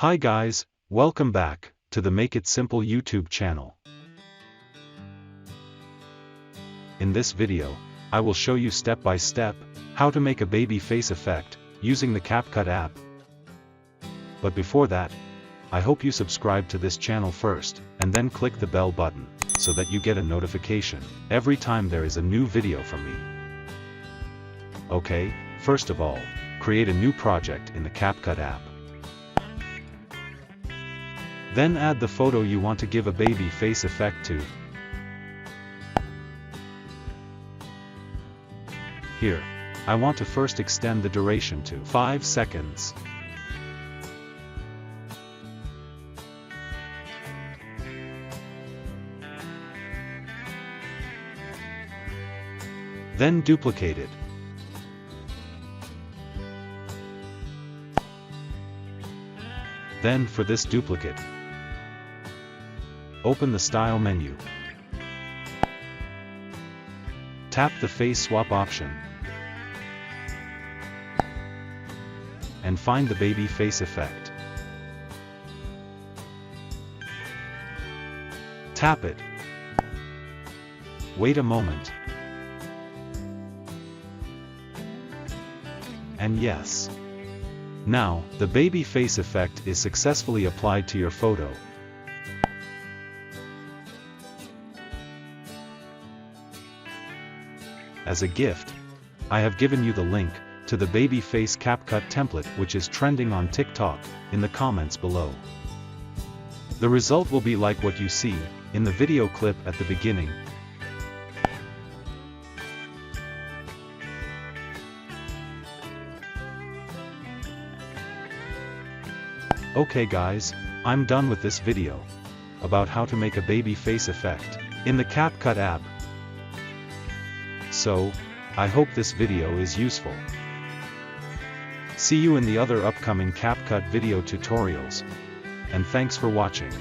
Hi guys, welcome back to the Make It Simple YouTube channel. In this video, I will show you step by step how to make a baby face effect using the CapCut app. But before that, I hope you subscribe to this channel first and then click the bell button so that you get a notification every time there is a new video from me. Okay, first of all, create a new project in the CapCut app. Then add the photo you want to give a baby face effect to. Here, I want to first extend the duration to 5 seconds. Then duplicate it. Then for this duplicate, open the Style menu. Tap the Face Swap option. And find the baby face effect. Tap it. Wait a moment. And yes. Now, the baby face effect is successfully applied to your photo. As a gift, I have given you the link to the baby face CapCut template which is trending on TikTok in the comments below. The result will be like what you see in the video clip at the beginning. Okay guys, I'm done with this video about how to make a baby face effect in the CapCut app. So, I hope this video is useful. See you in the other upcoming CapCut video tutorials. And thanks for watching.